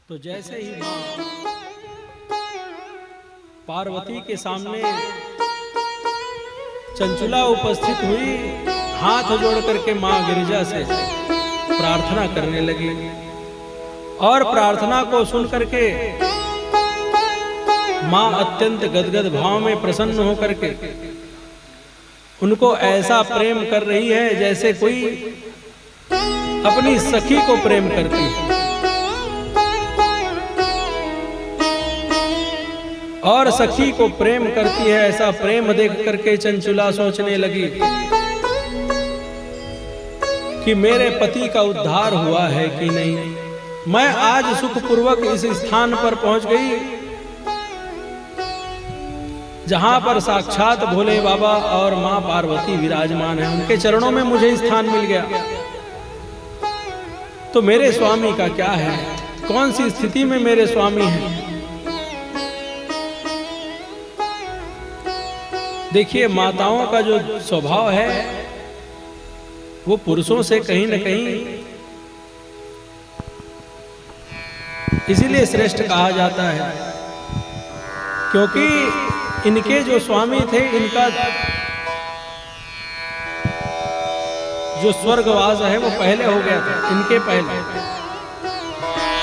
तो जैसे ही मां पार्वती के सामने चंचुला उपस्थित हुई, हाथ जोड़ करके मां गिरिजा से प्रार्थना करने लगी और प्रार्थना को सुन करके मां अत्यंत गदगद भाव में प्रसन्न होकर के उनको ऐसा प्रेम कर रही है जैसे कोई अपनी सखी को प्रेम करती है। और सखी को प्रेम करती है, ऐसा प्रेम देख करके चंचुला सोचने लगी कि मेरे पति का उद्धार हुआ है कि नहीं। मैं आज सुखपूर्वक इस स्थान पर पहुंच गई जहां पर साक्षात भोले बाबा और मां पार्वती विराजमान है। उनके चरणों में मुझे स्थान मिल गया। तो मेरे स्वामी का क्या है, कौन सी स्थिति में मेरे स्वामी हैं। देखिए, माताओं का जो स्वभाव है वो पुरुषों से कहीं न कहीं इसीलिए श्रेष्ठ कहा जाता है क्योंकि इनके जो स्वामी थे, इनका जो स्वर्गवास है वो पहले हो गया था, इनके पहले।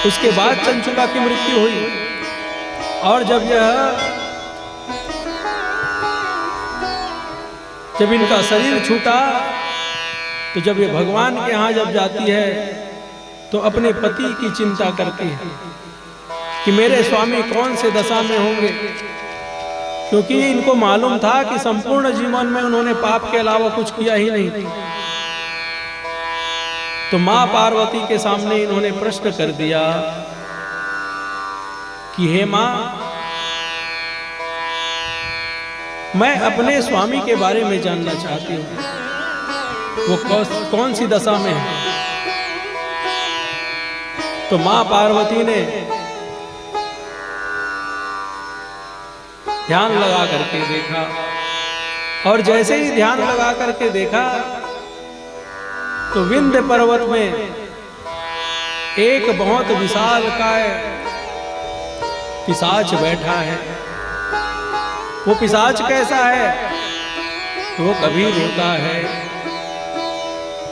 उसके बाद चंचुला की मृत्यु हुई और जब इनका शरीर छूटा तो जब ये भगवान के यहाँ जब जाती है तो अपने पति की चिंता करती है कि मेरे स्वामी कौन से दशा में होंगे, क्योंकि इनको मालूम था कि संपूर्ण जीवन में उन्होंने पाप के अलावा कुछ किया ही नहीं। तो मां पार्वती के सामने इन्होंने प्रश्न कर दिया कि हे मां, मैं अपने स्वामी के बारे में जानना चाहती हूं, वो कौन सी दशा में है। तो मां पार्वती ने ध्यान लगा करके देखा और जैसे ही ध्यान लगा करके देखा तो विंध्य पर्वत में एक बहुत विशालकाय पिशाच बैठा है। वो पिशाच कैसा है, वो कभी रोता है,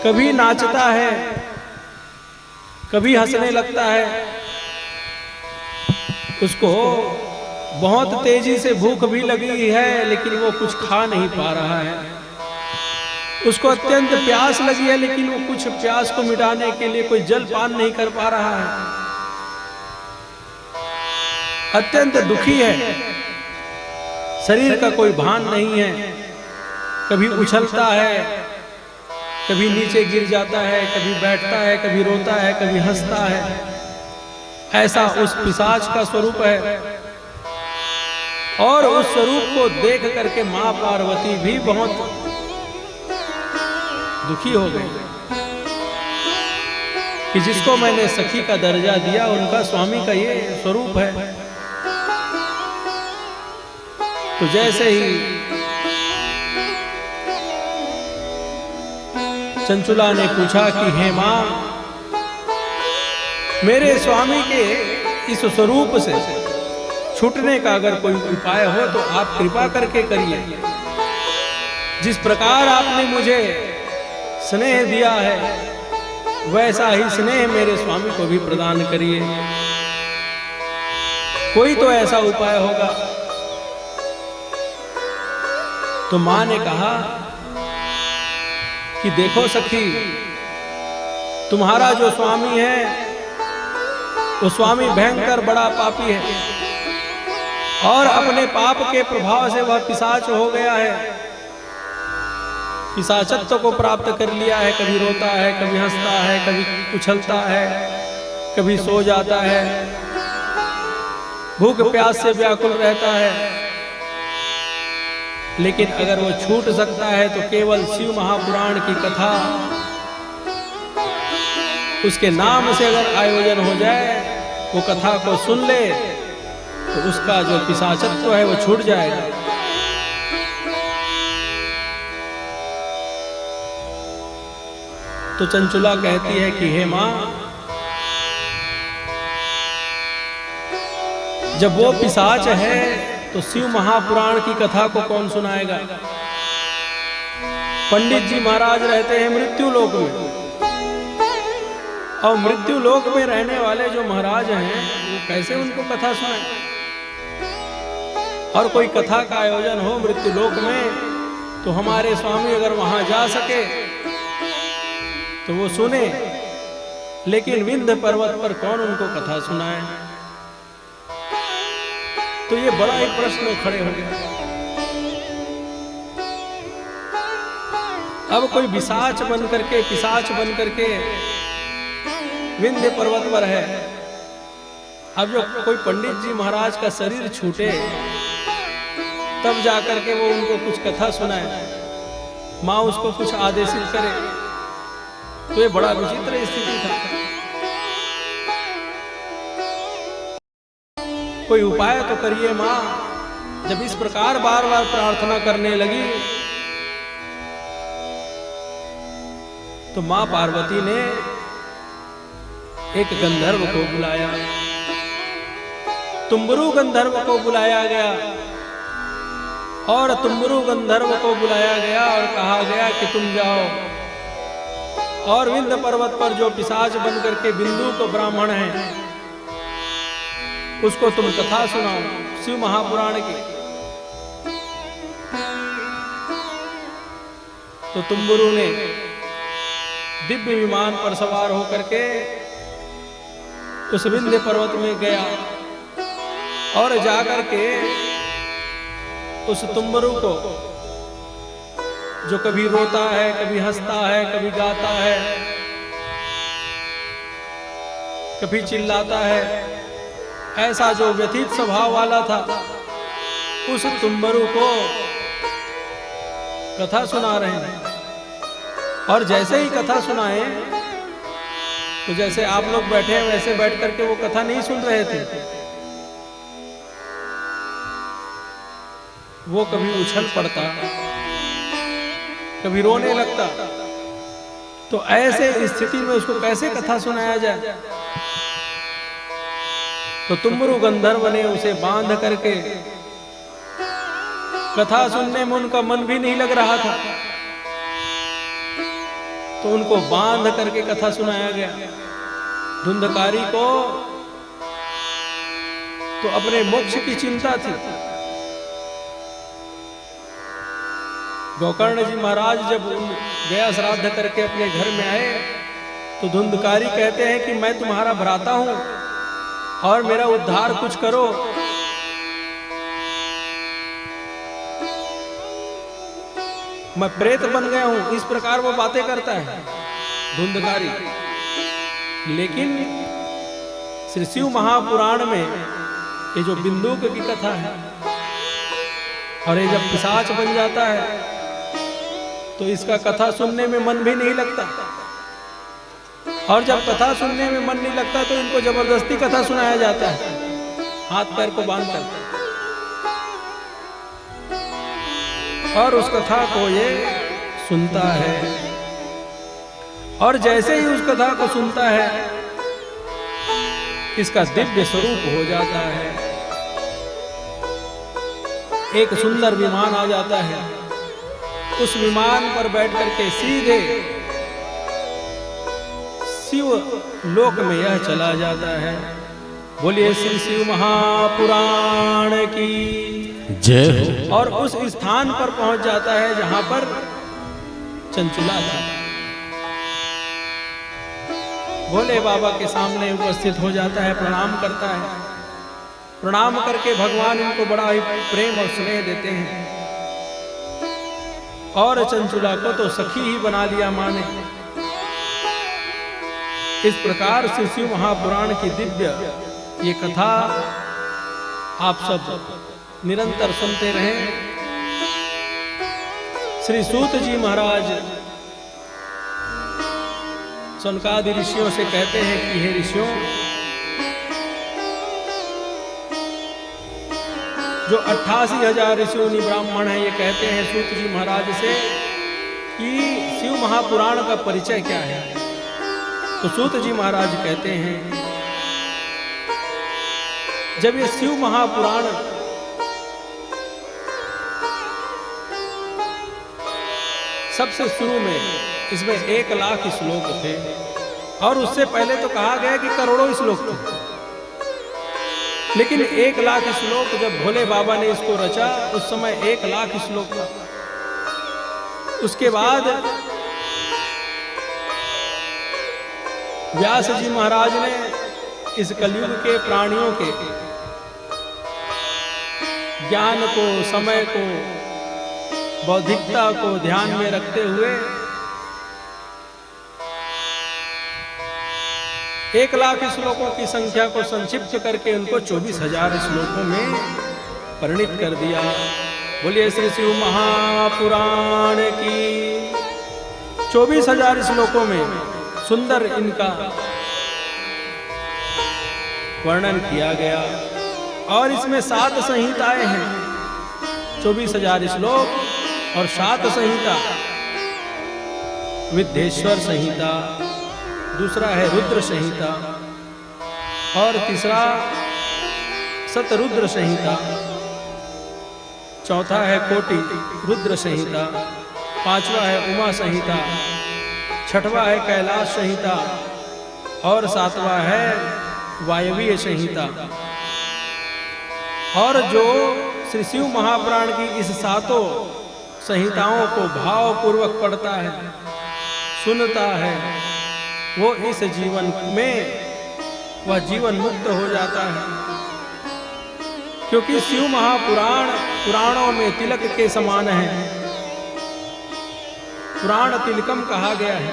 कभी नाचता है, कभी हंसने लगता है। उसको बहुत तेजी से भूख भी लगी है लेकिन वो कुछ खा नहीं पा रहा है। उसको अत्यंत प्यास लगी है लेकिन वो कुछ प्यास को मिटाने के लिए कोई जल पान नहीं कर पा रहा है। अत्यंत दुखी है, शरीर का कोई भान नहीं है, कभी उछलता है, कभी नीचे गिर जाता है, कभी बैठता है, कभी रोता है, कभी हंसता है। ऐसा उस पिशाच का स्वरूप है। और उस स्वरूप को देख करके मां पार्वती भी बहुत दुखी हो गई कि जिसको मैंने सखी का दर्जा दिया उनका स्वामी का ये स्वरूप है। तो जैसे ही चंचुला ने पूछा कि हे मां, मेरे स्वामी के इस स्वरूप से छूटने का अगर कोई उपाय हो तो आप कृपा करके करिए। जिस प्रकार आपने मुझे स्नेह दिया है वैसा ही स्नेह मेरे स्वामी को भी प्रदान करिए। कोई तो ऐसा उपाय होगा। तो मां ने कहा कि देखो सखी, तुम्हारा जो स्वामी है वो स्वामी भयंकर बड़ा पापी है और अपने पाप के प्रभाव से वह पिशाच हो गया है, पिशाचत्व को प्राप्त कर लिया है। कभी रोता है, कभी हंसता है, कभी उछलता है, कभी सो जाता है, भूख प्यास से व्याकुल रहता है। लेकिन अगर वो छूट सकता है तो केवल शिव महापुराण की कथा, उसके नाम से अगर आयोजन हो जाए, वो कथा को सुन ले तो उसका जो पिशाचत्व है वो छूट जाएगा। तो चंचुला कहती है कि हे मां, जब वो पिशाच है तो शिव महापुराण की कथा को कौन सुनाएगा? पंडित जी महाराज रहते हैं मृत्यु लोक में, और मृत्यु लोक में रहने वाले जो महाराज हैं वो कैसे उनको कथा सुनाए? और कोई कथा का आयोजन हो मृत्यु लोक में तो हमारे स्वामी अगर वहां जा सके तो वो सुने, लेकिन विंध्य पर्वत पर कौन उनको कथा सुनाए? तो ये बड़ा ही प्रश्न खड़े हो गया। अब कोई पिशाच बन करके विंध्य पर्वत पर है। अब जो कोई पंडित जी महाराज का शरीर छूटे तब जाकर के वो उनको कुछ कथा सुनाए, माँ उसको कुछ आदेशित करे, तो ये बड़ा विचित्र स्थिति था। कोई उपाय तो करिए माँ। जब इस प्रकार बार बार प्रार्थना करने लगी तो माँ पार्वती ने एक गंधर्व को बुलाया, तुम्बरु गंधर्व को बुलाया गया, और तुम्बरु गंधर्व को बुलाया गया और कहा गया कि तुम जाओ और विंध्य पर्वत पर जो पिशाच बन करके बिंदु को ब्राह्मण है उसको तुम कथा सुनाओ शिव महापुराण की। तो तुम्बरु ने दिव्य विमान पर सवार होकर के उस विंध्य पर्वत में गया और जाकर के उस तुम्बरु को, जो कभी रोता है, कभी हंसता है, कभी गाता है, कभी चिल्लाता है, ऐसा जो व्यथित स्वभाव वाला था, उस तुम्बरु को कथा सुना रहे हैं। और जैसे ही कथा सुनाए तो जैसे आप लोग बैठे हैं वैसे बैठ करके वो कथा नहीं सुन रहे थे, वो कभी उछल पड़ता, कभी रोने लगता। तो ऐसे स्थिति में उसको कैसे कथा सुनाया जाए? तो तुम्बरु गंधर्व ने उसे बांध करके, कथा सुनने में उनका मन भी नहीं लग रहा था, तो उनको बांध करके कथा सुनाया गया। धुंधकारी को तो अपने मोक्ष की चिंता थी। गोकर्ण जी महाराज जब गया श्राद्ध करके अपने घर में आए तो धुंधकारी कहते हैं कि मैं तुम्हारा भ्राता हूं और मेरा उद्धार कुछ करो। मैं प्रेत बन गया हूं, इस प्रकार वो बातें करता है धुंधकारी। लेकिन श्री शिव महापुराण में ये जो बिंदुक की कथा है, और ये जब पिशाच बन जाता है तो इसका कथा सुनने में मन भी नहीं लगता, और जब कथा सुनने में मन नहीं लगता तो इनको जबरदस्ती कथा सुनाया जाता है हाथ पैर को बांधकर, और उस कथा को ये सुनता है। और जैसे ही उस कथा को सुनता है इसका दिव्य स्वरूप हो जाता है। एक सुंदर विमान आ जाता है, उस विमान पर बैठ करके सीधे शिव लोक में यह चला जाता है। बोलिए श्री शिव महापुराण की जय। और उस स्थान पर पहुंच जाता है जहां पर चंचुला था। भोले बाबा के सामने उपस्थित हो जाता है, प्रणाम करता है। प्रणाम करके भगवान इनको बड़ा ही प्रेम और स्नेह देते हैं, और चंचुला को तो सखी ही बना लिया मां ने। इस प्रकार से शिव महापुराण की दिव्य ये कथा आप सब निरंतर सुनते रहें। श्री सूत जी महाराज सनकादि ऋषियों से कहते हैं कि हे ऋषियों, जो 88,000 ऋषियों ब्राह्मण हैं, ये कहते हैं सूत जी महाराज से कि शिव महापुराण का परिचय क्या है। तो सूत जी महाराज कहते हैं जब ये शिव महापुराण सबसे शुरू में इसमें 1 लाख श्लोक थे, और उससे पहले तो कहा गया कि करोड़ों श्लोक थे, लेकिन 1 लाख श्लोक जब भोले बाबा ने इसको रचा उस समय 1 लाख श्लोक था। उसके बाद व्यास जी महाराज ने इस कलयुग के प्राणियों के ज्ञान को, समय को, बौद्धिकता को ध्यान में रखते हुए 1 लाख श्लोकों की संख्या को संक्षिप्त करके उनको 24,000 श्लोकों में परिणित कर दिया। बोलिए श्री शिव महापुराण की। 24,000 श्लोकों में सुंदर इनका वर्णन किया गया, और इसमें 7 संहिताएं हैं। 24,000 श्लोक और 7 संहिता। विद्येश्वर संहिता, दूसरा है रुद्र संहिता, और तीसरा सतरुद्र संहिता, चौथा है कोटि रुद्र संहिता, 5वां है उमा संहिता, 6वां है कैलाश संहिता, और 7वां है वायवीय संहिता। और जो श्री शिव महापुराण की इस 7 संहिताओं को भावपूर्वक पढ़ता है, सुनता है, वो इस जीवन में वह जीवन मुक्त हो जाता है, क्योंकि शिव महापुराण पुराणों में तिलक के समान है। पुराण तिलकम कहा गया है।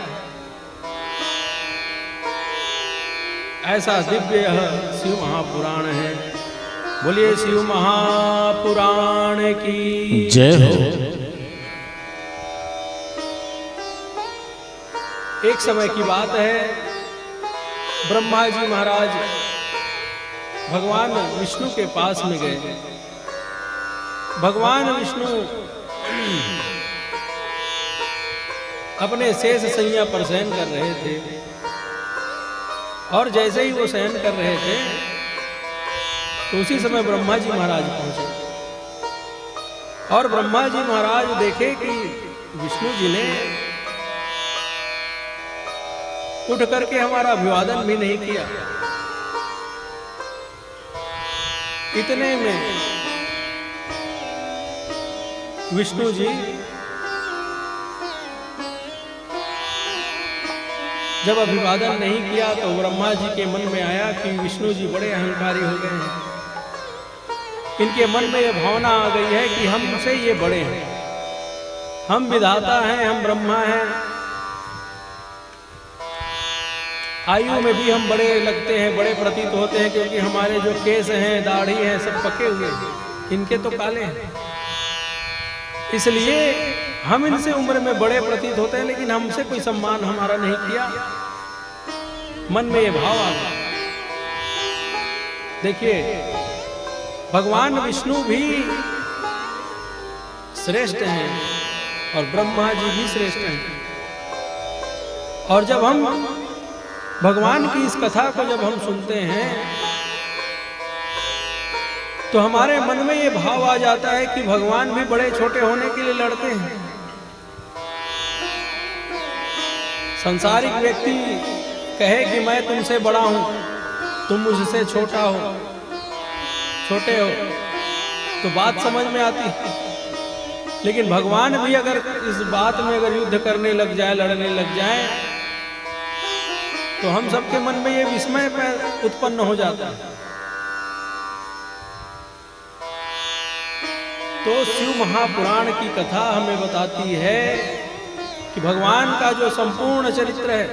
ऐसा दिव्य यह शिव महापुराण है। बोलिए शिव महापुराण की जय हो। एक समय की बात है, ब्रह्मा जी महाराज भगवान विष्णु के पास में गए। भगवान विष्णु अपने शेष शैया पर शयन कर रहे थे, और जैसे ही वो शयन कर रहे थे तो उसी समय ब्रह्मा जी महाराज पहुंचे, और ब्रह्मा जी महाराज देखे कि विष्णु जी ने उठ करके हमारा अभिवादन भी नहीं किया। इतने में विष्णु जी जब अभिवादन नहीं किया तो ब्रह्मा जी के मन में आया कि विष्णु जी बड़े अहंकारी हो गए हैं। इनके मन में यह भावना आ गई है कि हमसे ये बड़े हैं, हम विधाता हैं, हम ब्रह्मा हैं, आयु में भी हम बड़े लगते हैं, बड़े प्रतीत होते हैं, क्योंकि हमारे जो केस हैं, दाढ़ी हैं, सब पके हुए हैं, इनके तो काले हैं। इसलिए हम इनसे उम्र में बड़े प्रतीत होते हैं, लेकिन हमसे कोई सम्मान हमारा नहीं किया। मन में ये भाव आ गया। देखिए, भगवान विष्णु भी श्रेष्ठ हैं और ब्रह्मा जी भी श्रेष्ठ हैं। और जब हम भगवान की इस कथा को जब हम सुनते हैं तो हमारे मन में ये भाव आ जाता है कि भगवान भी बड़े छोटे होने के लिए लड़ते हैं। संसारिक व्यक्ति कहे कि मैं तुमसे बड़ा हूं, तुम मुझसे छोटे हो, तो बात समझ में आती है। लेकिन भगवान भी अगर इस बात में अगर युद्ध करने लग जाए, लड़ने लग जाए, तो हम सबके मन में ये विस्मय उत्पन्न हो जाता है। तो शिव महापुराण की कथा हमें बताती है कि भगवान का जो संपूर्ण चरित्र है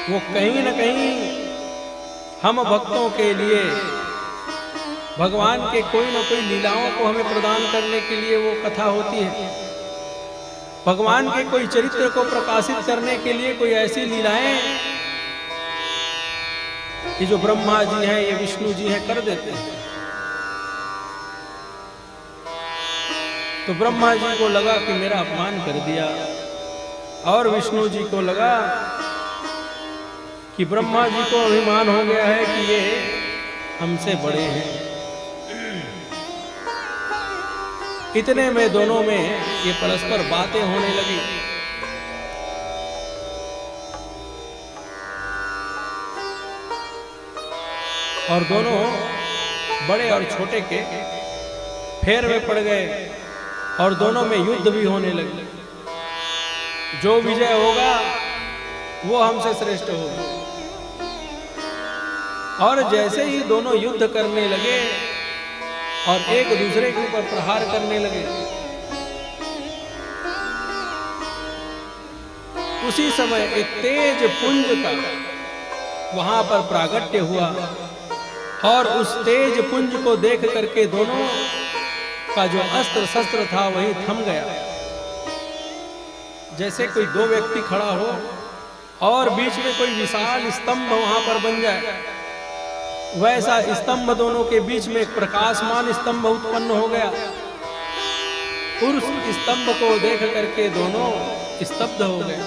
वो कहीं न कहीं हम भक्तों के लिए भगवान के कोई न कोई लीलाओं को हमें प्रदान करने के लिए वो कथा होती है। भगवान के कोई चरित्र को प्रकाशित करने के लिए कोई ऐसी लीलाएं कि जो ब्रह्मा जी हैं, ये विष्णु जी हैं, कर देते हैं। तो ब्रह्मा जी को लगा कि मेरा अपमान कर दिया, और विष्णु जी को लगा कि ब्रह्मा जी को अभिमान हो गया है कि ये हमसे बड़े हैं। इतने में दोनों में ये परस्पर बातें होने लगी। और दोनों बड़े और छोटे के फेर में पड़ गए और दोनों में युद्ध भी होने लगे। जो विजय होगा वो हमसे श्रेष्ठ होगा। और जैसे ही दोनों युद्ध करने लगे और एक दूसरे के ऊपर प्रहार करने लगे, उसी समय एक तेज पुंज का वहां पर प्रागट्य हुआ और उस तेज पुंज को देख करके दोनों का जो अस्त्र शस्त्र था वही थम गया। जैसे कोई दो व्यक्ति खड़ा हो और बीच में कोई विशाल स्तंभ वहां पर बन जाए, वैसा स्तंभ दोनों के बीच में एक प्रकाशमान स्तंभ उत्पन्न हो गया। उस स्तंभ को देख करके दोनों स्तब्ध हो गए।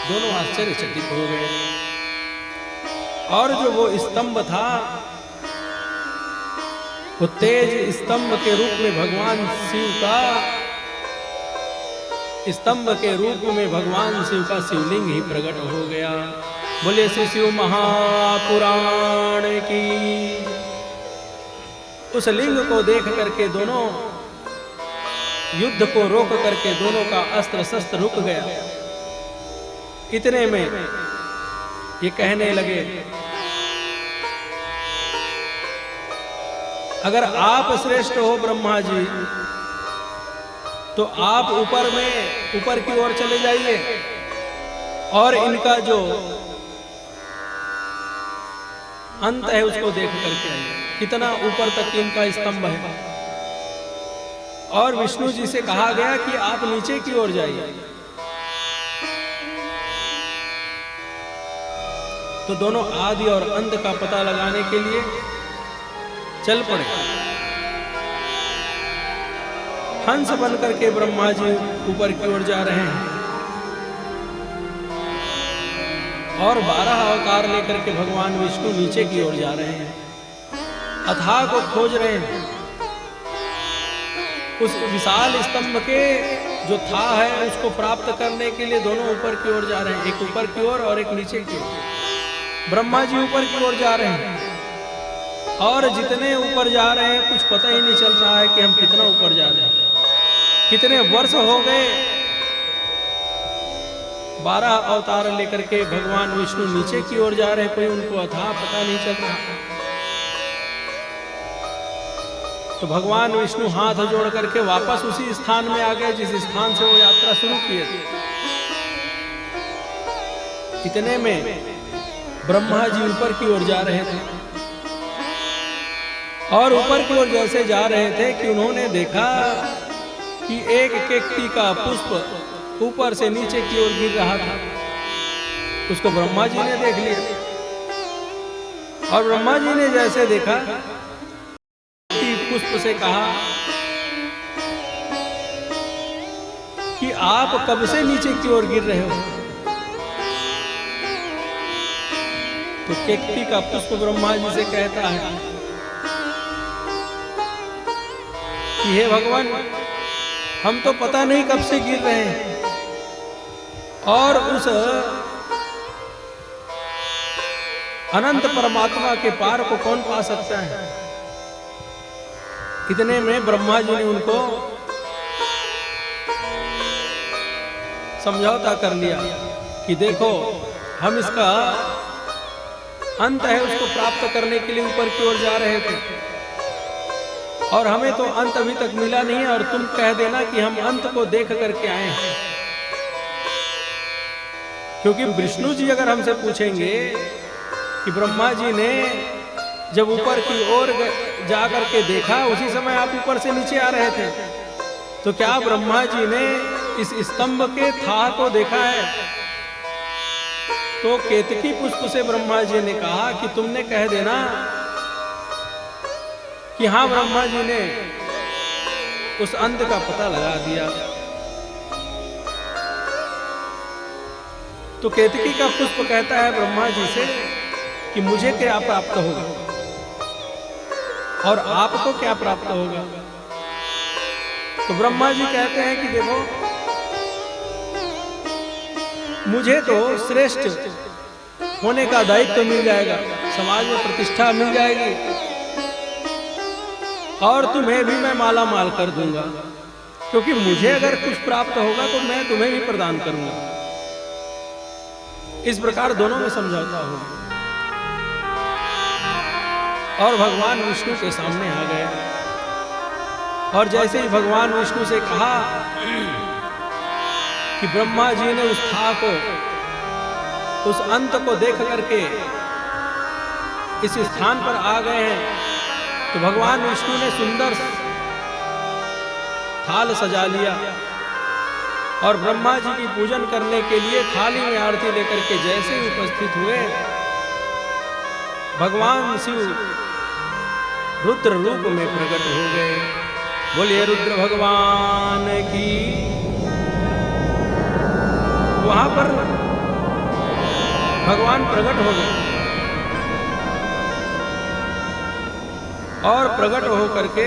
दोनों आश्चर्यचकित हो गए। और जो वो स्तंभ था वो तेज स्तंभ के रूप में भगवान शिव का, स्तंभ के रूप में भगवान शिव का शिवलिंग ही प्रकट हो गया। बोले श्री शिव महापुराण की। उस लिंग को देख करके दोनों युद्ध को रोक करके दोनों का अस्त्र शस्त्र रुक गया। इतने में ये कहने लगे, अगर आप श्रेष्ठ हो ब्रह्मा जी तो आप ऊपर की ओर चले जाइए और इनका जो अंत है उसको देख करके आइए, कितना ऊपर तक इनका स्तंभ है। और विष्णु जी से कहा गया कि आप नीचे की ओर जाइए। तो दोनों आदि और अंत का पता लगाने के लिए चल पड़े। हंस बनकर के ब्रह्मा जी ऊपर की ओर जा रहे हैं और 12 अवतार लेकर के भगवान विष्णु नीचे की ओर जा रहे हैं। अथाह को खोज रहे हैं। उस विशाल स्तंभ के जो था है उसको प्राप्त करने के लिए दोनों ऊपर की ओर जा रहे हैं, एक ऊपर की ओर और एक नीचे की ओर। ब्रह्मा जी ऊपर की ओर जा रहे हैं और जितने ऊपर जा रहे हैं कुछ पता ही नहीं चल रहा है कि हम कितना ऊपर जा रहे हैं। कितने वर्ष हो गए। 12 अवतार लेकर के भगवान विष्णु नीचे की ओर जा रहे हैं, कोई उनको अथाह पता नहीं चल रहा। तो भगवान विष्णु हाथ जोड़ करके वापस उसी स्थान में आ गए जिस स्थान से वो यात्रा शुरू किए थे। इतने में ब्रह्मा जी ऊपर की ओर जा रहे थे और ऊपर की ओर जैसे जा रहे थे कि उन्होंने देखा कि एक केकटी का पुष्प ऊपर से नीचे की ओर गिर रहा था। उसको ब्रह्मा जी ने देख लिया और ब्रह्मा जी ने जैसे देखा पुष्प से कहा कि आप कब से नीचे की ओर गिर रहे हो। तो केकटी का पुष्प ब्रह्मा जी से कहता है कि हे भगवान, हम तो पता नहीं कब से गिर रहे हैं और उस अनंत परमात्मा के पार को कौन पा सकता है। इतने में ब्रह्मा जी ने उनको समझौता कर लिया कि देखो, हम इसका अंत है उसको प्राप्त करने के लिए ऊपर की ओर जा रहे थे और हमें तो अंत अभी तक मिला नहीं है और तुम कह देना कि हम अंत को देख करके आए हैं। क्योंकि विष्णु जी अगर हमसे पूछेंगे कि ब्रह्मा जी ने जब ऊपर की ओर जा करके देखा उसी समय आप ऊपर से नीचे आ रहे थे, तो क्या ब्रह्मा जी ने इस स्तंभ के थाह को देखा है? तो केतकी पुष्प से ब्रह्मा जी ने कहा कि तुमने कह देना कि हाँ, ब्रह्मा जी ने उस अंत का पता लगा दिया। तो केतकी का पुष्प कहता है ब्रह्मा जी से कि मुझे क्या प्राप्त होगा और आपको क्या प्राप्त होगा। तो ब्रह्मा जी कहते हैं कि देखो, मुझे तो श्रेष्ठ होने का दायित्व मिल जाएगा, समाज में प्रतिष्ठा मिल जाएगी, और तुम्हें भी मैं माला माल कर दूंगा, क्योंकि मुझे अगर कुछ प्राप्त होगा तो मैं तुम्हें भी प्रदान करूंगा। इस प्रकार दोनों में समझौता होगा और भगवान विष्णु के सामने आ गए। और जैसे ही भगवान विष्णु से कहा कि ब्रह्मा जी ने उस था को, उस अंत को देख करके इस स्थान पर आ गए हैं, तो भगवान विष्णु ने सुंदर थाल सजा लिया और ब्रह्मा जी की पूजन करने के लिए थाली में आरती लेकर के जैसे ही उपस्थित हुए, भगवान शिव रुद्र रूप में प्रकट हो गए। बोलिए रुद्र भगवान की। वहां पर भगवान प्रकट हो गए और प्रकट हो करके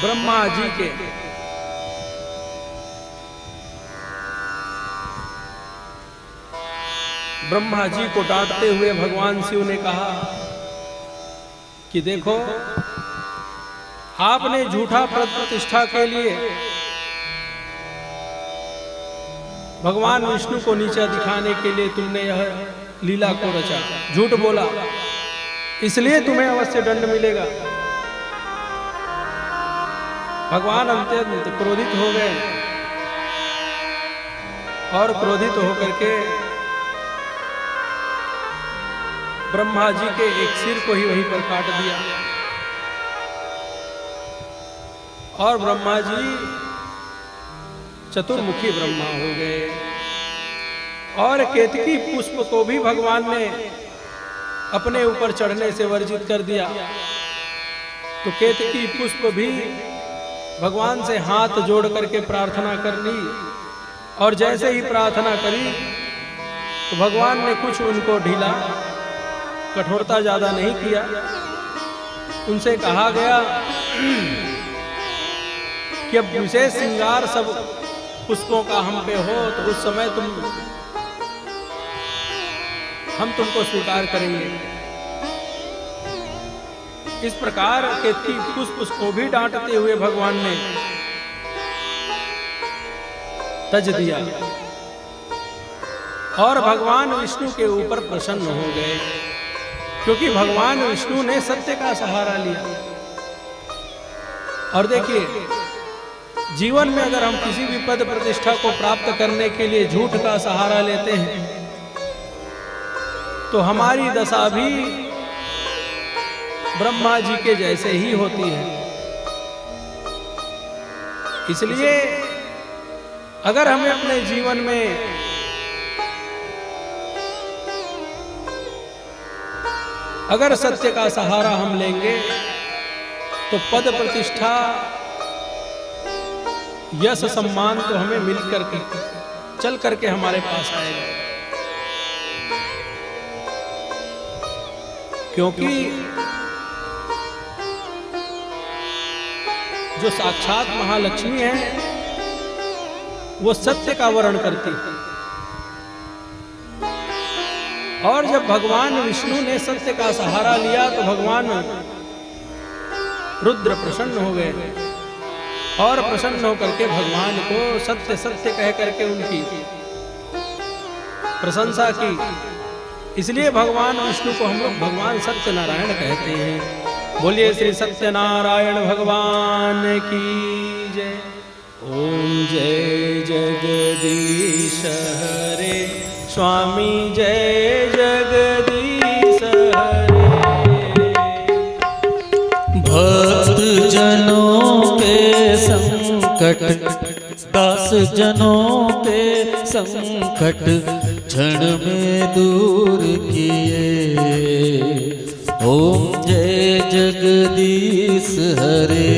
ब्रह्मा जी के को डांटते हुए भगवान शिव ने कहा कि देखो, आपने झूठा प्रतिष्ठा के लिए भगवान विष्णु को नीचा दिखाने के लिए तुमने यह लीला को रचा, झूठ बोला, इसलिए तुम्हें अवश्य दंड मिलेगा। भगवान अत्यंत क्रोधित हो गए और क्रोधित होकर के ब्रह्मा जी के एक सिर को ही वहीं पर काट दिया और ब्रह्मा जी चतुर्मुखी ब्रह्मा हो गए। और केतकी पुष्प को भी भगवान ने अपने ऊपर चढ़ने से वर्जित कर दिया। तो केतकी पुष्प भी भगवान से हाथ जोड़ करके प्रार्थना कर ली और जैसे ही प्रार्थना करी तो भगवान ने कुछ उनको ढीला, कठोरता ज्यादा नहीं किया। उनसे कहा गया कि अब विशेष श्रृंगार सब पुष्पों का हम पे हो तो उस समय हम तुमको स्वीकार करेंगे। इस प्रकार केतकी पुष्प को भी डांटते हुए भगवान ने तज दिया और भगवान विष्णु के ऊपर प्रसन्न हो गए, क्योंकि भगवान विष्णु ने सत्य का सहारा लिया। और देखिए, जीवन में अगर हम किसी भी पद प्रतिष्ठा को प्राप्त करने के लिए झूठ का सहारा लेते हैं तो हमारी दशा भी ब्रह्मा जी के जैसे ही होती है। इसलिए अगर हमें अपने जीवन में अगर सत्य का सहारा हम लेंगे तो पद प्रतिष्ठा, यश, सम्मान तो हमें मिल करके चल करके हमारे पास आएगा। क्योंकि जो साक्षात महालक्ष्मी है वो सत्य का वर्ण करती है। और जब भगवान विष्णु ने सत्य का सहारा लिया तो भगवान रुद्र प्रसन्न हो गए और प्रसन्न होकर के भगवान को सत्य सत्य कह करके उनकी प्रशंसा की। इसलिए भगवान विष्णु को हम लोग भगवान सत्यनारायण कहते हैं। बोलिए श्री सत्यनारायण भगवान की जय। ओम जय जगदीश हरे स्वामी, जय जगदीश हरे। भक्त जनों के संकट, दास जनों के संकट क्षण में दूर किए। ओम जय जगदीश हरे।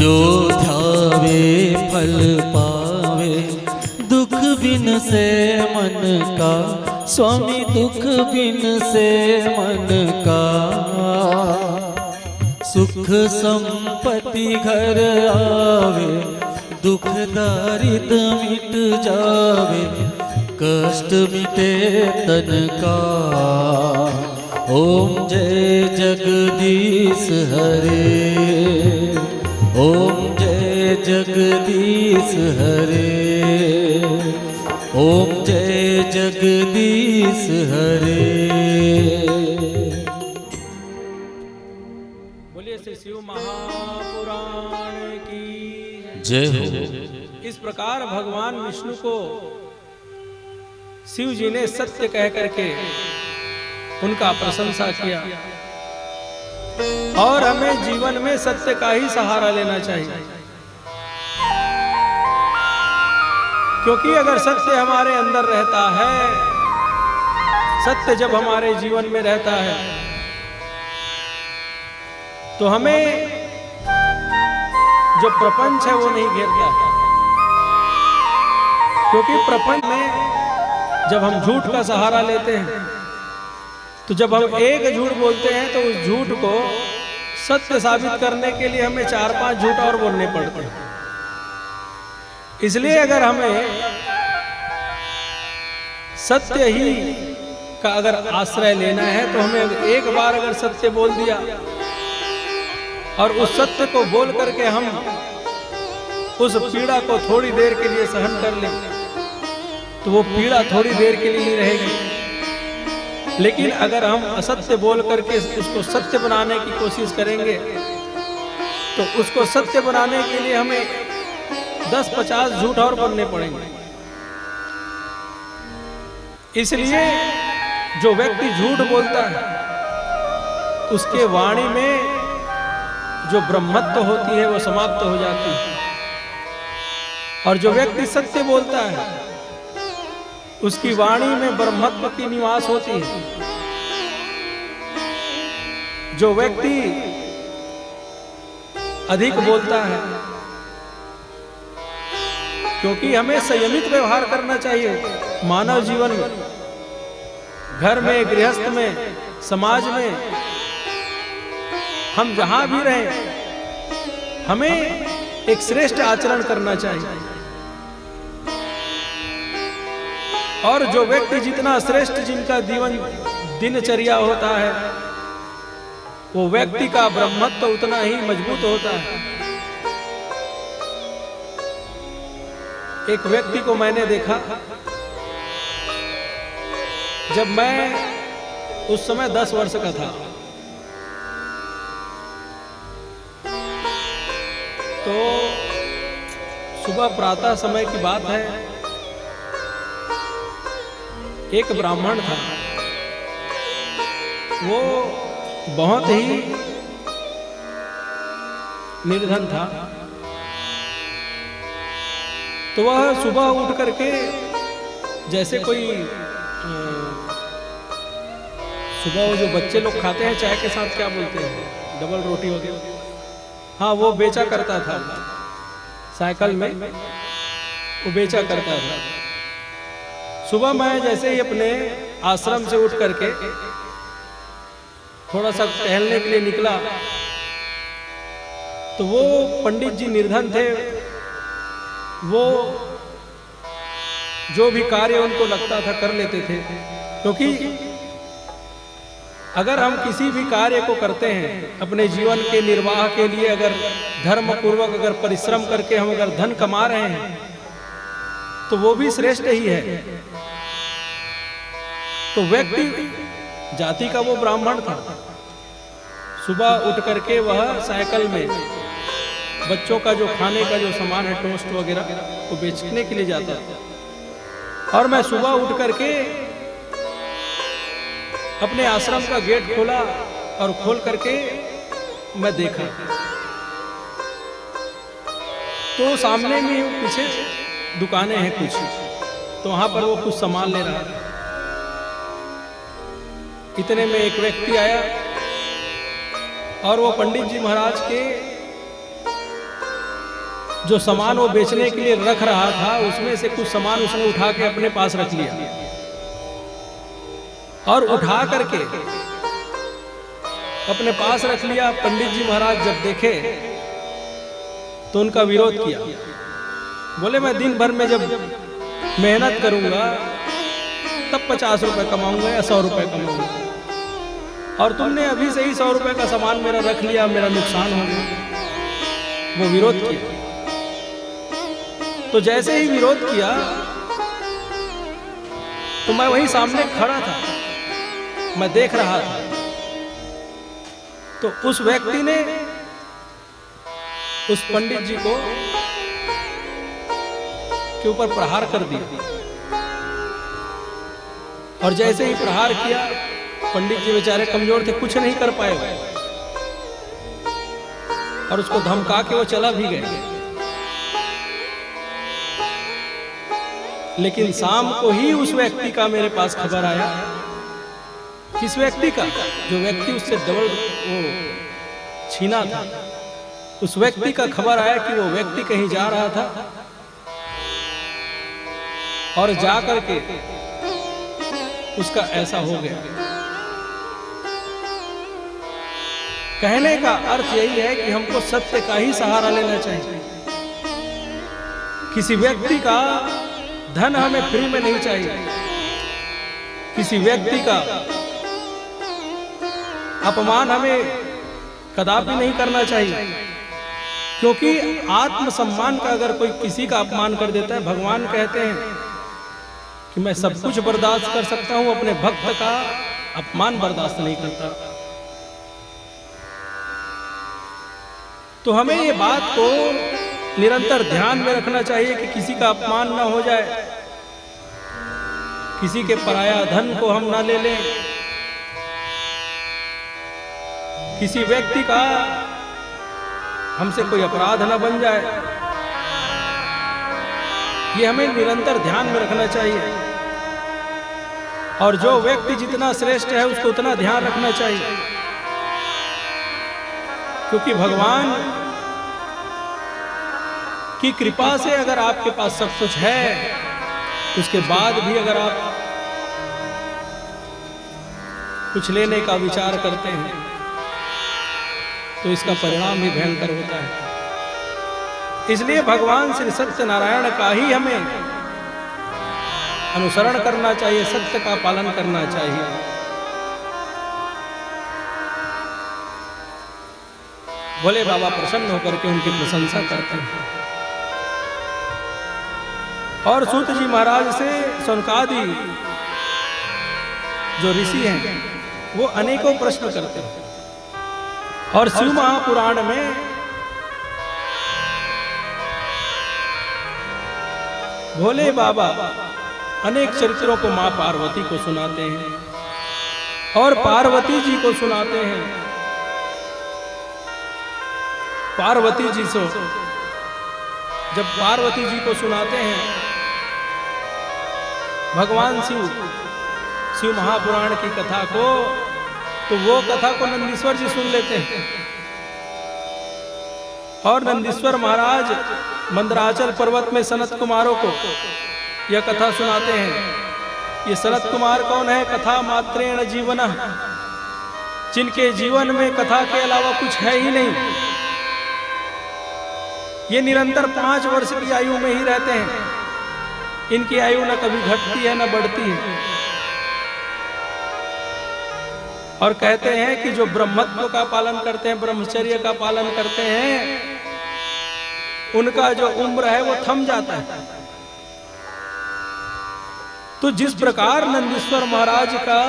जो ध्यावे फल पावे, दुख बिन से मन का, स्वामी दुख बिन से मन का। सुख संपत्ति घर आवे, दुख दारिद्र मिट जावे, कष्ट मिटे तन का। ओम जय जगदीश हरे, ओम जय जगदीश हरे, ओम जय जगदीश हरे। बोलिए श्री शिव महापुराण की जय हो। इस प्रकार भगवान विष्णु को शिव जी ने सत्य कह करके उनका प्रशंसा किया, और हमें जीवन में सत्य का ही सहारा लेना चाहिए, क्योंकि अगर सत्य हमारे अंदर रहता है, सत्य जब हमारे जीवन में रहता है, तो हमें जो प्रपंच है वो नहीं घेरता। क्योंकि प्रपंच में जब हम झूठ का सहारा लेते हैं, तो जब हम एक झूठ बोलते हैं तो उस झूठ को सत्य साबित करने के लिए हमें 4-5 झूठ और बोलने पड़ते हैं। इसलिए अगर हमें सत्य ही का अगर आश्रय लेना है, तो हमें एक बार अगर सत्य बोल दिया और उस सत्य को बोल करके हम उस पीड़ा को थोड़ी देर के लिए सहन कर लें, तो वो पीड़ा थोड़ी देर के लिए ही रहेगी। लेकिन अगर हम असत्य बोल करके उसको सत्य बनाने की कोशिश करेंगे, तो उसको सत्य बनाने के लिए हमें 10-50 झूठ और बोलने पड़ेंगे। इसलिए जो व्यक्ति झूठ बोलता है, उसके वाणी में जो ब्रह्मत्व होती है वो समाप्त हो जाती है, और जो व्यक्ति सत्य बोलता है उसकी वाणी में ब्रह्मत्व की निवास होती है। जो व्यक्ति अधिक बोलता है, क्योंकि हमें संयमित व्यवहार करना चाहिए मानव जीवन में, घर में, गृहस्थ में, समाज में, हम जहां भी रहें, हमें एक श्रेष्ठ आचरण करना चाहिए। और जो व्यक्ति जितना श्रेष्ठ जिनका दिनचर्या होता है, वो व्यक्ति का ब्रह्मत्व उतना ही मजबूत होता है। एक व्यक्ति को मैंने देखा, जब मैं उस समय 10 वर्ष का था, तो सुबह प्रातः समय की बात है, एक ब्राह्मण था, वो बहुत ही निर्धन था। तो वह सुबह उठ करके, जैसे कोई सुबह वो जो बच्चे लोग खाते हैं चाय के साथ, क्या बोलते हैं, डबल रोटी हो गई, हाँ, वो बेचा करता था साइकिल में, वो बेचा करता था। सुबह मैं जैसे ही अपने आश्रम से उठ करके थोड़ा सा टहलने के लिए निकला, तो वो पंडित जी निर्धन थे। वो जो भी कार्य उनको लगता था कर लेते थे, क्योंकि अगर हम किसी भी कार्य को करते हैं अपने जीवन के निर्वाह के लिए, अगर धर्म पूर्वक अगर परिश्रम करके हम अगर धन कमा रहे हैं, तो वो भी श्रेष्ठ ही है। तो व्यक्ति जाति का वो ब्राह्मण था, सुबह उठ करके वह साइकिल में बच्चों का जो खाने का जो सामान है, टोस्ट वगैरह, वो बेचने के लिए जाता था। और मैं सुबह उठ करके अपने आश्रम का गेट खोला और खोल करके मैं देखा, तो सामने में पीछे दुकानें हैं कुछ, तो वहां पर वो कुछ सामान ले रहा था। इतने में एक व्यक्ति आया और वो पंडित जी महाराज के जो सामान वो बेचने के लिए रख रहा था उसमें से कुछ सामान उसने उठा के अपने पास रख लिया, और उठा करके अपने पास रख लिया। पंडित जी महाराज जब देखे तो उनका विरोध किया। बोले मैं दिन भर में जब मेहनत करूंगा तब 50 रुपए कमाऊंगा या 100 रुपए कमाऊंगा, और तुमने अभी से ही 100 रुपए का सामान मेरा रख लिया, मेरा नुकसान हो गया। वो विरोध किया। तो जैसे ही विरोध किया तो मैं वहीं सामने खड़ा था, मैं देख रहा था। तो उस व्यक्ति ने उस पंडित जी को के ऊपर प्रहार कर दिया, और जैसे ही प्रहार किया, पंडित जी बेचारे कमजोर थे, कुछ नहीं कर पाए, और उसको धमका के वो चला भी गए। लेकिन शाम को ही उस व्यक्ति का मेरे पास खबर आया। किस व्यक्ति का? जो व्यक्ति उससे डबल वो छीना था, उस व्यक्ति का खबर आया कि वो व्यक्ति कहीं जा रहा था, और जा करके उसका ऐसा हो गया। कहने का अर्थ यही है कि हमको सत्य का ही सहारा लेना चाहिए। किसी व्यक्ति का धन हमें फ्री में नहीं चाहिए, किसी व्यक्ति का अपमान हमें कदापि नहीं करना चाहिए, क्योंकि आत्मसम्मान का अगर कोई किसी का अपमान कर देता है, भगवान कहते हैं कि मैं सब कुछ बर्दाश्त कर सकता हूं, अपने भक्त का अपमान बर्दाश्त नहीं करता। तो हमें ये बात को निरंतर ध्यान में रखना चाहिए कि किसी का अपमान ना हो जाए, किसी के पराया धन को हम ना ले लें, किसी व्यक्ति का हमसे कोई अपराध ना बन जाए। ये हमें निरंतर ध्यान में रखना चाहिए, और जो व्यक्ति जितना श्रेष्ठ है उसको उतना ध्यान रखना चाहिए, क्योंकि भगवान की कृपा से अगर आपके पास सब कुछ है, उसके बाद भी अगर आप कुछ लेने का विचार करते हैं तो इसका परिणाम भी भयंकर होता है। इसलिए भगवान श्री सत्यनारायण का ही हमें अनुसरण करना चाहिए, सत्य का पालन करना चाहिए। भोले बाबा प्रसन्न होकर के उनकी प्रशंसा करते हैं। और सूत जी महाराज से सौनकादि जो ऋषि हैं वो अनेकों प्रश्न करते हैं, और शिव महापुराण में भोले बाबा अनेक चरित्रों को मां पार्वती को सुनाते हैं, और पार्वती जी को सुनाते हैं। पार्वती जी से जब पार्वती जी को सुनाते हैं भगवान शिव महापुराण की कथा को, तो वो कथा को नंदीश्वर जी सुन लेते हैं, और नंदीश्वर महाराज मंदराचल पर्वत में सनत कुमारों को यह कथा सुनाते हैं। ये सनत कुमार कौन है? कथा मात्रेण जीवन, जिनके जीवन में कथा के अलावा कुछ है ही नहीं। ये निरंतर 5 वर्ष की आयु में ही रहते हैं, इनकी आयु न कभी घटती है न बढ़ती है। और कहते हैं कि जो ब्रह्मत्व का पालन करते हैं, ब्रह्मचर्य का पालन करते हैं, उनका जो उम्र है वो थम जाता है। तो जिस प्रकार नंदीश्वर महाराज का,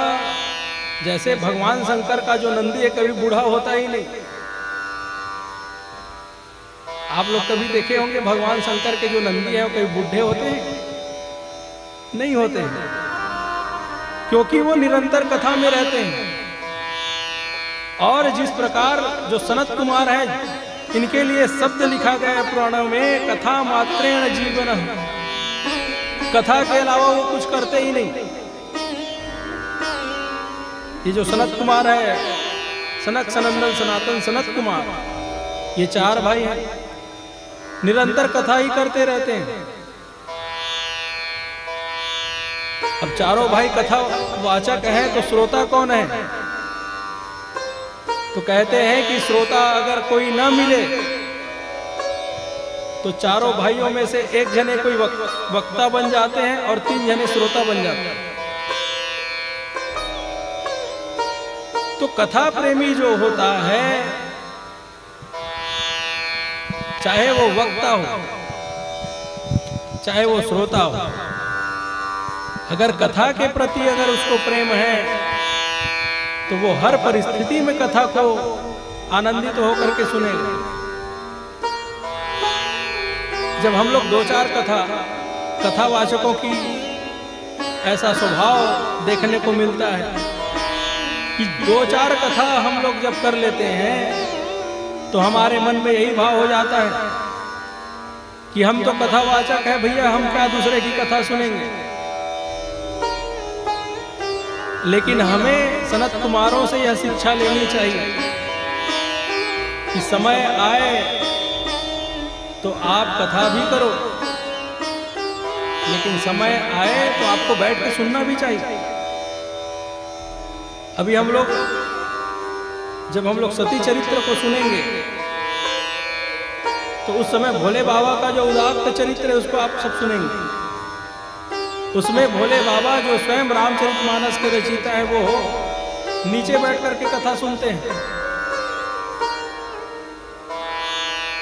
जैसे भगवान शंकर का जो नंदी है कभी बूढ़ा होता ही नहीं। आप लोग कभी देखे होंगे भगवान शंकर के जो नंदी है वो कभी बूढ़े होते हैं? नहीं होते हैं, क्योंकि वो निरंतर कथा में रहते हैं। और जिस प्रकार जो सनत कुमार हैं, इनके लिए शब्द लिखा गया है पुराणों में, कथा मात्रेण जीवन, कथा के अलावा वो कुछ करते ही नहीं। ये जो सनत कुमार है, सनक सनंदन सनातन सनत कुमार, ये 4 भाई हैं। निरंतर कथा ही करते रहते हैं। अब चारों भाई कथा वाचक हैं, तो श्रोता कौन है? तो कहते हैं कि श्रोता अगर कोई ना मिले तो चारों भाइयों में से एक जने कोई वक्ता बन जाते हैं और 3 जने श्रोता बन जाते हैं। तो कथा प्रेमी जो होता है, चाहे वो वक्ता हो चाहे वो श्रोता हो, अगर कथा के प्रति अगर उसको प्रेम है तो वो हर परिस्थिति में कथा को आनंदित होकर के सुनेगा। जब हम लोग 2-4 कथावाचकों की ऐसा स्वभाव देखने को मिलता है कि 2-4 कथा हम लोग जब कर लेते हैं तो हमारे मन में यही भाव हो जाता है कि हम तो कथावाचक है भैया, हम क्या दूसरे की कथा सुनेंगे। लेकिन हमें सनत कुमारों से यह शिक्षा लेनी चाहिए कि समय आए तो आप कथा भी करो, लेकिन समय आए तो आपको बैठ के सुनना भी चाहिए। अभी जब हम लोग सती चरित्र को सुनेंगे तो उस समय भोले बाबा का जो उदात्त चरित्र है उसको आप सब सुनेंगे। उसमें भोले बाबा जो स्वयं रामचरितमानस के रचयिता है वो नीचे बैठ करके कथा सुनते हैं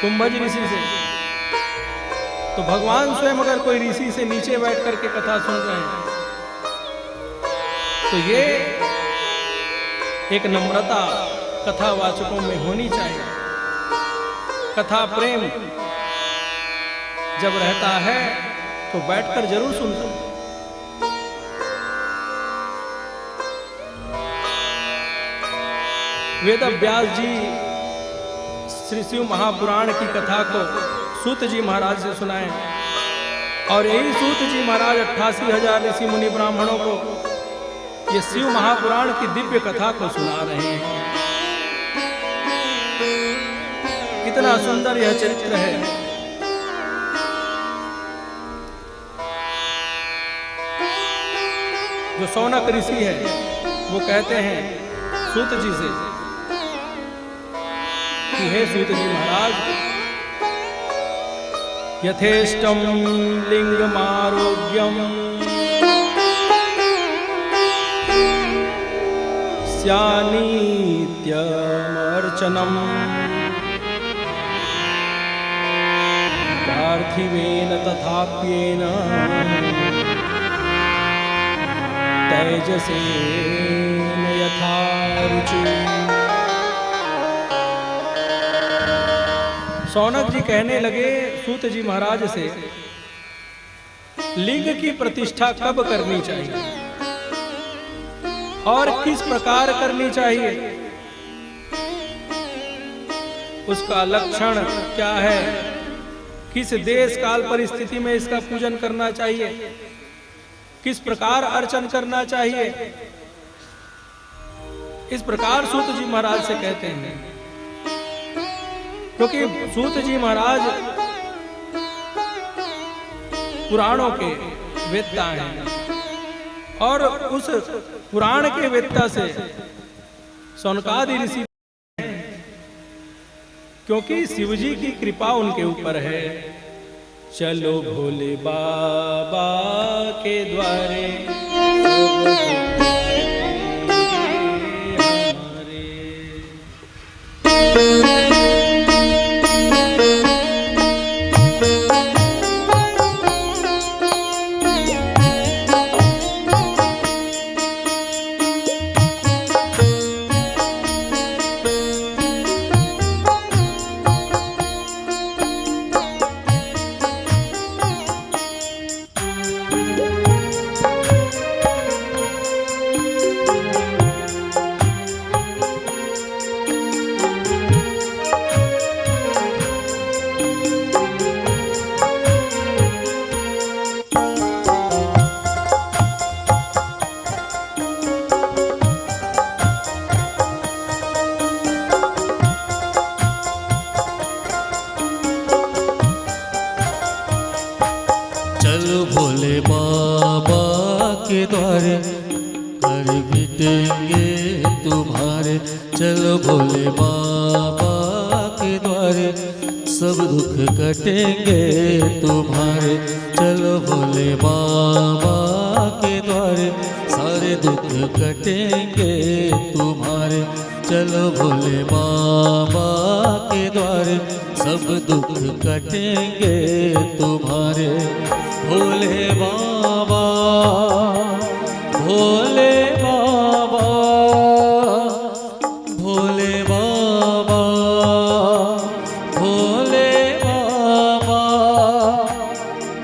कुंभज ऋषि से। तो भगवान स्वयं अगर कोई ऋषि से नीचे बैठ करके कथा सुन रहे हैं तो ये एक नम्रता कथावाचकों में होनी चाहिए। कथा प्रेम जब रहता है तो बैठकर जरूर सुनता हूं। वेद व्यास जी श्री शिव महापुराण की कथा को सूत जी महाराज से सुनाए और यही सूत जी महाराज 88,000 ऋषि मुनि ब्राह्मणों को ये शिव महापुराण की दिव्य कथा को सुना रहे हैं। कितना सुंदर यह चरित्र है। जो सौनक ऋषि है वो कहते हैं सूत जी से कि हे सूत जी महाराज, यथेष्टम लिंगमारोग्यम स्यानित्यमर्चनम पार्थिवेन तथाप्येन तेजसेन यथा रुचि। सौनक जी कहने लगे सूत जी महाराज से, लिंग की प्रतिष्ठा कब करनी चाहिए और किस प्रकार करनी चाहिए, उसका लक्षण क्या है, किस देश काल परिस्थिति में इसका पूजन करना चाहिए, किस प्रकार अर्चन करना चाहिए। इस प्रकार सूत जी महाराज से कहते हैं, क्योंकि सूत जी महाराज पुराणों के वेत्ता हैं और उस पुराण के वेत्ता से सौनकादि ऋषि, क्योंकि शिवजी की कृपा उनके ऊपर है। चलो भोले बाबा के द्वारे मिटेंगे तुम्हारे, चलो भोले बाबा के द्वारे, सब दुख कटेंगे तुम्हारे, चलो भोले बाबा के द्वारे, सारे दुख कटेंगे तुम्हारे, चलो भोले बाबा के द्वारे, सब दुख कटेंगे तुम्हारे। भोले बाबा, भोले बाबा, भोले बाबा, भोले बाबा,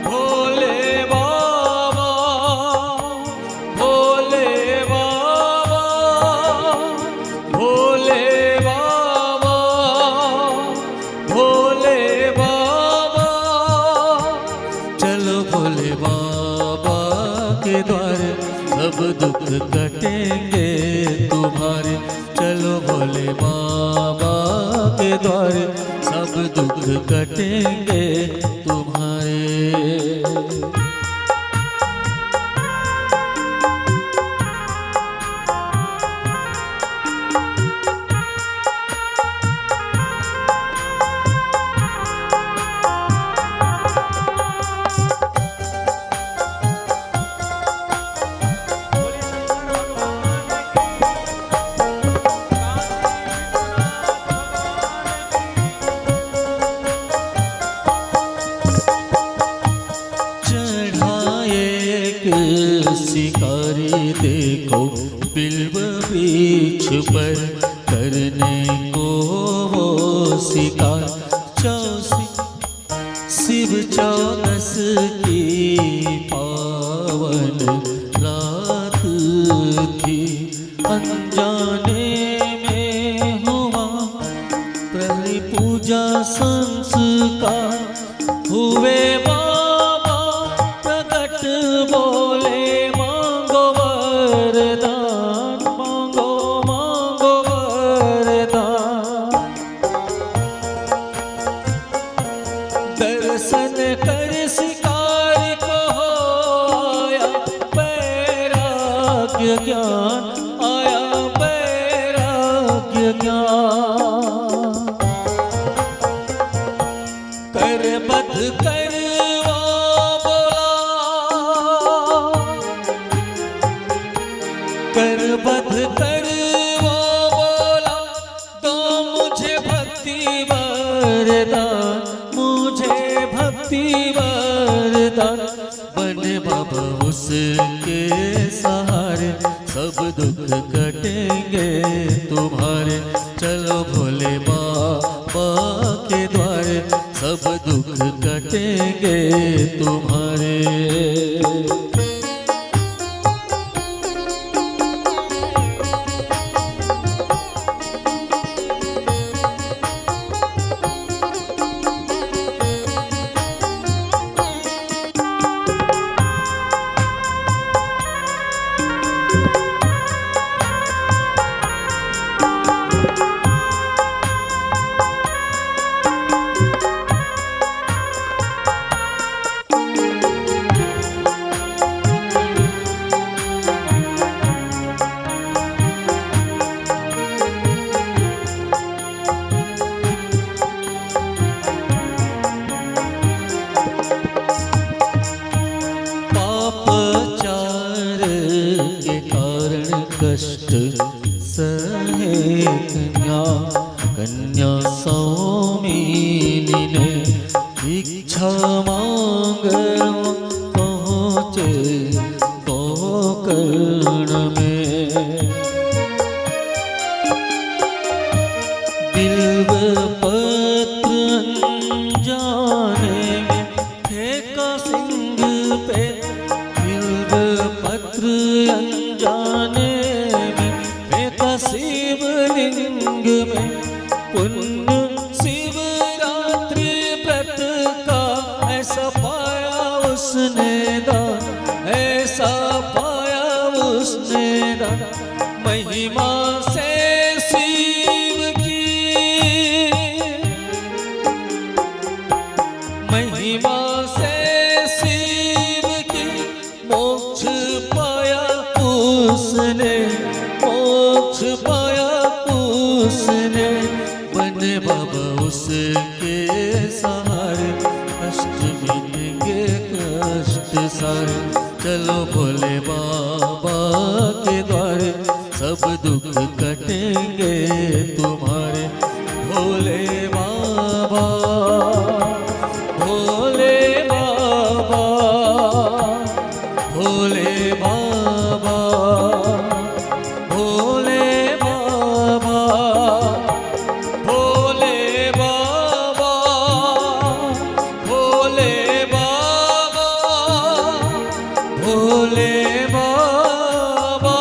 भोले बाबा, भोले बाबा, भोले बाबा, भोले बाबा, चलो भोले बाबा के द्वारे, सब दुख कटेंगे तुम्हारे, चलो भोले बाबा के द्वारे, सब दुख कटेंगे तुम्हारे। शिकारी देखो बिल्व बीच पर, करने को वो शिकार, शिव चौदस की पावन रात थी, अनजाने में हुआ प्रहरी पूजा संस्कार, हुए बाबा प्रकट बोले मांगो वरदान, मांगो मांगो वरदान, दर्शन कर शिकारी को आया वैराग्य ज्ञान, आया वैराग्य ज्ञान, कर बध करवा बोला, कर बध करवा बोला, तो मुझे भक्ति वरदान, मुझे भक्ति वरदान, बने बाबा उसके सहारे, सब दुख कटेंगे तुम्हारे, चलो भोले बाबा के द्वारे, सब दुख कटेंगे तुम्हारे। कष्ट सहे कन्या सौमीनी ने, इच्छा मांग पहुँचे गोकर्ण में, बिल्व पत्र अनजाने में फेंका सिंह पे, बिल्व पत्र अनजाने शिवलिंग में, पुण्य शिवरात्रि व्रत का ऐसा पाया उसने दान, ऐसा पाया उसने दान, महिमा से शिव की, महिमा से शिव की, मोक्ष पाया उसने, पाया उसने, बने बाबा उसके सहारे, कष्ट मिटेंगे कष्ट सारे। चलो भोले बाबा के द्वारे, सब दुख कटेंगे तुम्हारे। भोले बाबा, भोले बाबा, भोले बाबा, भोले बाबा, भोले बाबा, भोले बाबा, भोले बाबा,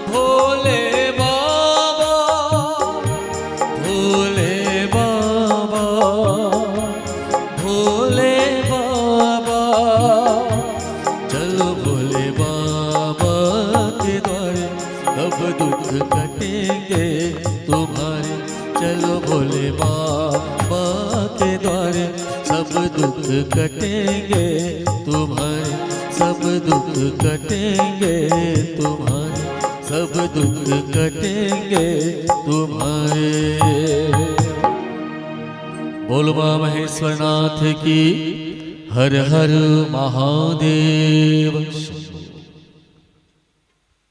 भोले बाबा, भोले बाबा, भोले बाबा। चलो भोले बाबा के द्वारे, सब दुख कटेंगे तुम्हारे। चलो भोले बाबा के द्वारे, सब दुख कटेंगे तुम्हारे, सब दुख कटेंगे तुम्हारे, सब दुख कटेंगे तुम्हारे। बोल बाबा महेश्वरनाथ की हर हर महादेव।